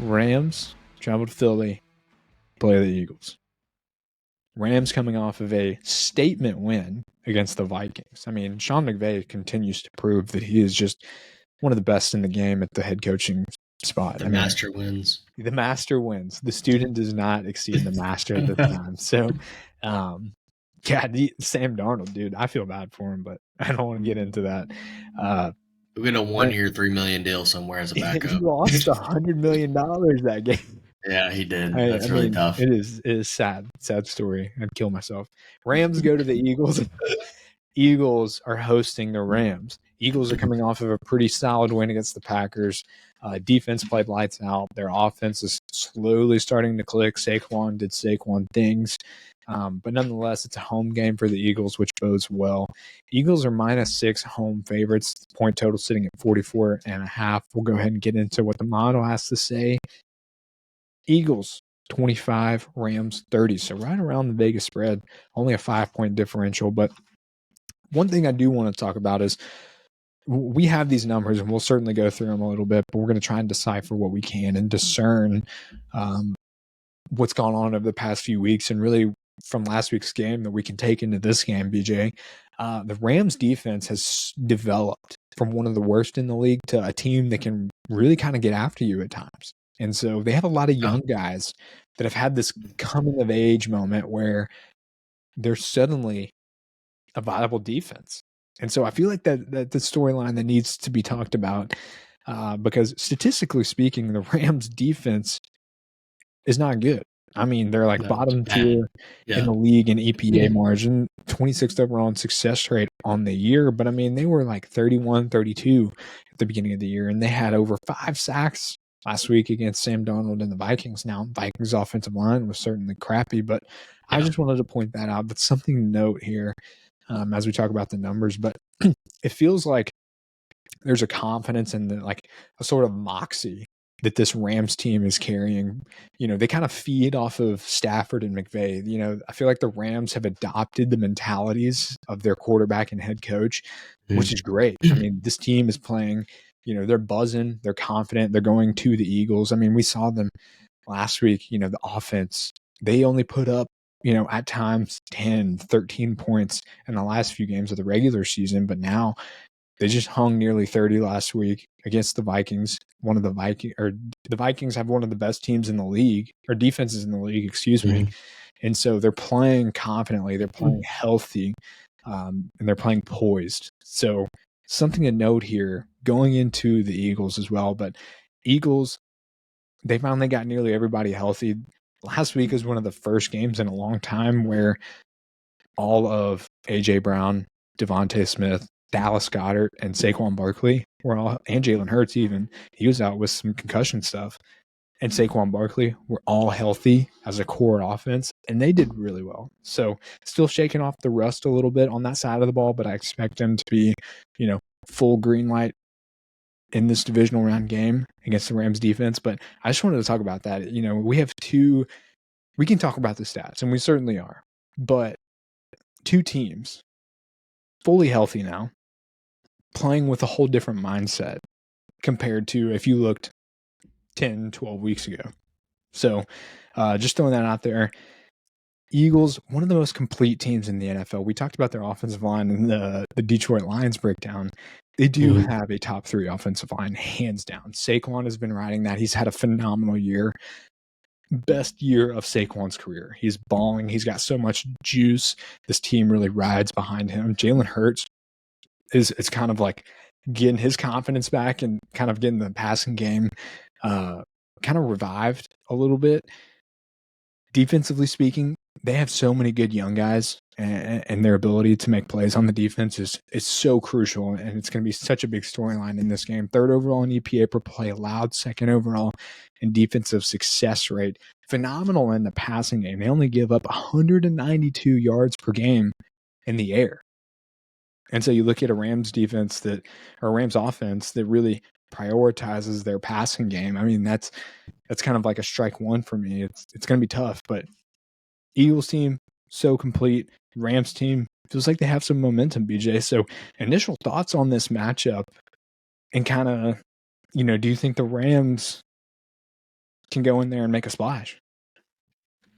Rams travel to Philly, play the Eagles. Rams coming off of a statement win against the Vikings. I mean, Sean McVay continues to prove that he is just one of the best in the game at the head coaching spot. The master wins. The master wins. The student does not exceed the master at this time. So, Sam Darnold, dude, I feel bad for him, but I don't want to get into that. We're going to 1 year, $3 million deal somewhere as a backup. He lost $100 million that game. Yeah, he did. That's really tough. It is sad story. I'd kill myself. Rams go to the Eagles. Eagles are hosting the Rams. Eagles are coming off of a pretty solid win against the Packers. Defense played lights out. Their offense is slowly starting to click. Saquon did Saquon things. But nonetheless, it's a home game for the Eagles, which bodes well. Eagles are -6 home favorites. Point total sitting at 44.5. We'll go ahead and get into what the model has to say. Eagles 25, Rams 30. So right around the Vegas spread, only a 5-point differential. But one thing I do want to talk about is we have these numbers, and we'll certainly go through them a little bit, but we're going to try and decipher what we can and discern what's gone on over the past few weeks, and really from last week's game that we can take into this game, BJ. The Rams defense has developed from one of the worst in the league to a team that can really kind of get after you at times. And so they have a lot of young guys that have had this coming of age moment where they're suddenly a viable defense. And so I feel like that the storyline that needs to be talked about, because statistically speaking, the Rams defense is not good. I mean, they're like bottom tier in the league in EPA margin, 26th overall in success rate on the year. But I mean, they were like 31, 32 at the beginning of the year, and they had over 5 sacks last week against Sam Darnold and the Vikings. Now, Vikings offensive line was certainly crappy, but I just wanted to point that out. That's something to note here as we talk about the numbers. But it feels like there's a confidence and like a sort of moxie that this Rams team is carrying. You know, they kind of feed off of Stafford and McVay. You know, I feel like the Rams have adopted the mentalities of their quarterback and head coach, which is great. I mean, this team is playing, you know, they're buzzing, they're confident, they're going to the Eagles. I mean, we saw them last week, you know, the offense, they only put up, you know, at times 10, 13 points in the last few games of the regular season, but now they just hung nearly 30 last week against the Vikings. The Vikings have one of the best teams in the league, or defenses in the league, excuse me. And so they're playing confidently, they're playing healthy, and they're playing poised. So something to note here going into the Eagles as well. But Eagles, they finally got nearly everybody healthy. Last week was one of the first games in a long time where all of A.J. Brown, Devontae Smith, Dallas Goedert, and Saquon Barkley were all, and Jalen Hurts even, he was out with some concussion stuff, and Saquon Barkley were all healthy as a core offense, and they did really well. So still shaking off the rust a little bit on that side of the ball, but I expect them to be, you know, full green light in this divisional round game against the Rams defense. But I just wanted to talk about that. You know, we can talk about the stats, and we certainly are, but 2 teams fully healthy now, playing with a whole different mindset compared to if you looked 10, 12 weeks ago. So just throwing that out there. Eagles, one of the most complete teams in the NFL. We talked about their offensive line in the Detroit Lions breakdown. They do have a top 3 offensive line, hands down. Saquon has been riding that. He's had a phenomenal year. Best year of Saquon's career. He's balling. He's got so much juice. This team really rides behind him. Jalen Hurts is kind of like getting his confidence back and kind of getting the passing game kind of revived a little bit. Defensively speaking, they have so many good young guys, and their ability to make plays on the defense is so crucial, and it's going to be such a big storyline in this game. 3rd overall in EPA per play allowed, 2nd overall in defensive success rate. Phenomenal in the passing game. They only give up 192 yards per game in the air. And so you look at a Rams defense or a Rams offense that really prioritizes their passing game. I mean, that's kind of like a strike one for me. It's going to be tough, but Eagles team, so complete. Rams team feels like they have some momentum, BJ. So initial thoughts on this matchup, and kind of, you know, do you think the Rams can go in there and make a splash.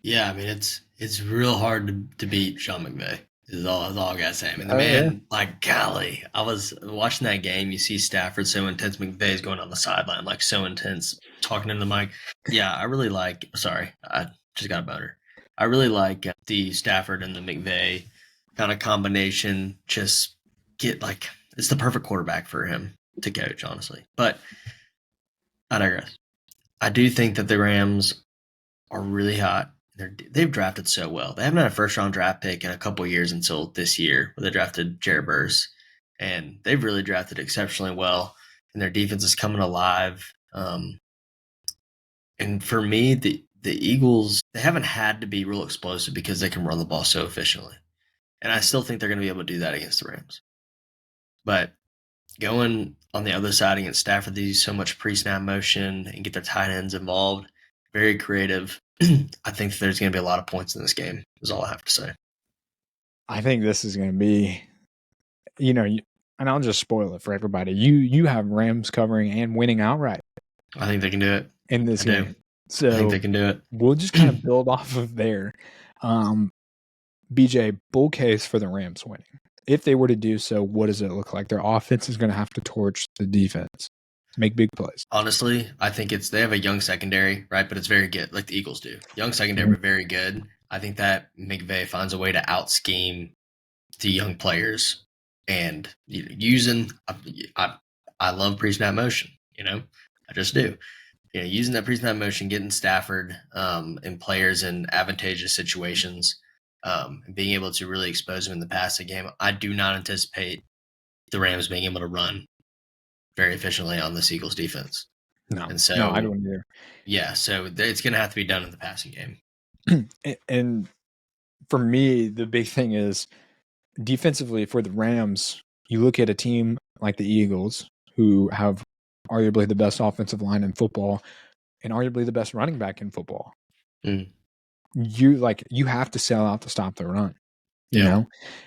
Yeah, I mean it's real hard to beat Sean McVay. Is all I gotta say. I mean the man, like golly, I was watching that game. You see Stafford so intense, McVay's going on the sideline like so intense, talking into the mic. Yeah, I really like. Sorry, I just got a boner. I really like the Stafford and the McVay kind of combination. Just get like it's the perfect quarterback for him to coach, honestly. But I digress. I do think that the Rams are really hot. They've drafted so well. They haven't had a first round draft pick in a couple years until this year, where they drafted Jared Burse, and they've really drafted exceptionally well. And their defense is coming alive. And for me, the Eagles, they haven't had to be real explosive because they can run the ball so efficiently. And I still think they're going to be able to do that against the Rams. But going on the other side against Stafford, they use so much pre-snap motion and get their tight ends involved. Very creative. I think that there's going to be a lot of points in this game, is all I have to say. I think this is going to be, and I'll just spoil it for everybody. You have Rams covering and winning outright. I think they can do it in this game. So I think they can do it. We'll just kind of build off of there. BJ, bull case for the Rams winning. If they were to do so, what does it look like? Their offense is going to have to torch the defense, make big plays. Honestly, I think they have a young secondary, right? But it's very good, like the Eagles do. Young secondary, but very good. I think that McVay finds a way to out scheme the young players and using. I love pre-snap motion. I just do. Using that pre-snap motion, getting Stafford and players in advantageous situations, and being able to really expose them in the passing game. I do not anticipate the Rams being able to run very efficiently on this Eagles defense. No, I don't either. Yeah, so it's going to have to be done in the passing game. And for me, the big thing is defensively for the Rams, you look at a team like the Eagles who have arguably the best offensive line in football and arguably the best running back in football. You have to sell out to stop the run, know?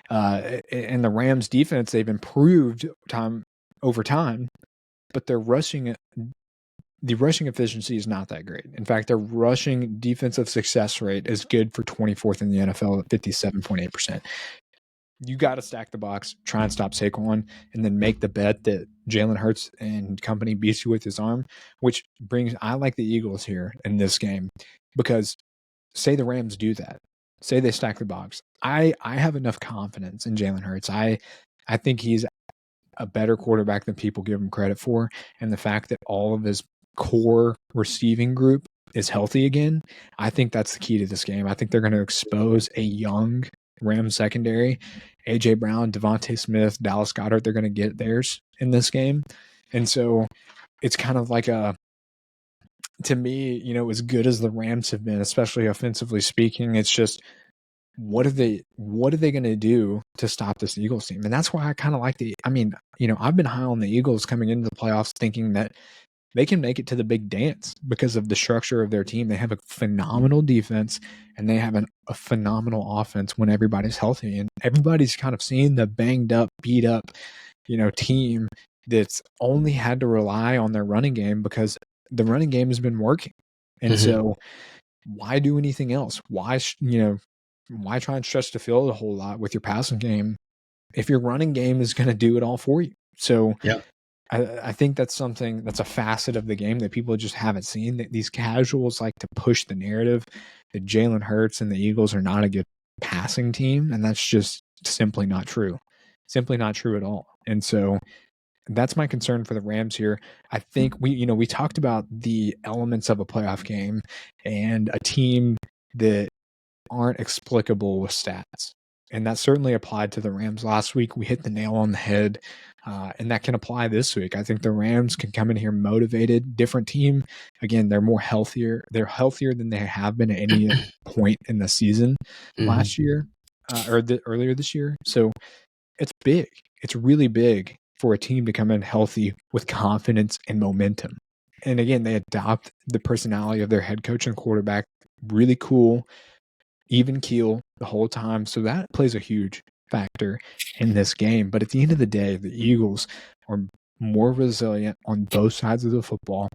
And the Rams defense, they've improved over time, but the rushing efficiency is not that great. In fact, their rushing defensive success rate is good for 24th in the NFL at 57.8%. You got to stack the box, try and stop Saquon, and then make the bet that Jalen Hurts and company beats you with his arm, which I like the Eagles here in this game because say the Rams do that. Say they stack the box. I have enough confidence in Jalen Hurts. I think he's a better quarterback than people give him credit for. And the fact that all of his core receiving group is healthy again, I think that's the key to this game. I think they're going to expose a young Rams secondary. A.J. Brown, Devontae Smith, Dallas Goedert, they're going to get theirs in this game. And so it's kind of like to me, as good as the Rams have been, especially offensively speaking, it's just what are they going to do to stop this Eagles team? And that's why I kind of like I've been high on the Eagles coming into the playoffs thinking that they can make it to the big dance because of the structure of their team. They have a phenomenal defense and they have a phenomenal offense when everybody's healthy. And everybody's kind of seen the banged up, beat up, team that's only had to rely on their running game because the running game has been working. And so why do anything else? Why try and stretch the field a whole lot with your passing game if your running game is going to do it all for you? So I think that's a facet of the game that people just haven't seen. That these casuals like to push the narrative that Jalen Hurts and the Eagles are not a good passing team, and that's just simply not true. Simply not true at all. And so that's my concern for the Rams here. I think we talked about the elements of a playoff game and a team that aren't explicable with stats. And that certainly applied to the Rams last week. We hit the nail on the head, and that can apply this week. I think the Rams can come in here motivated, different team. Again, they're more healthier. They're healthier than they have been at any point in the season last year earlier this year. So it's big. It's really big for a team to come in healthy with confidence and momentum. And again, they adopt the personality of their head coach and quarterback. Really cool, even keel the whole time. So that plays a huge factor in this game. But at the end of the day, the Eagles are more resilient on both sides of the football.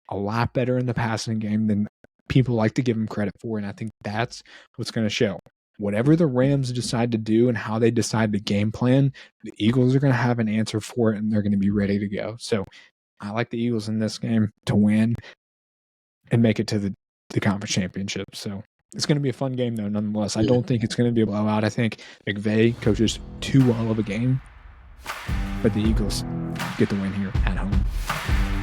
a lot better in the passing game than people like to give them credit for, and I think that's what's going to show. Whatever the Rams decide to do and how they decide to game plan, the Eagles are going to have an answer for it, and they're going to be ready to go. So I like the Eagles in this game to win and make it to the conference championship. So it's going to be a fun game, though, nonetheless. I don't think it's going to be a blowout. I think McVay coaches too well of a game, but the Eagles get the win here at home.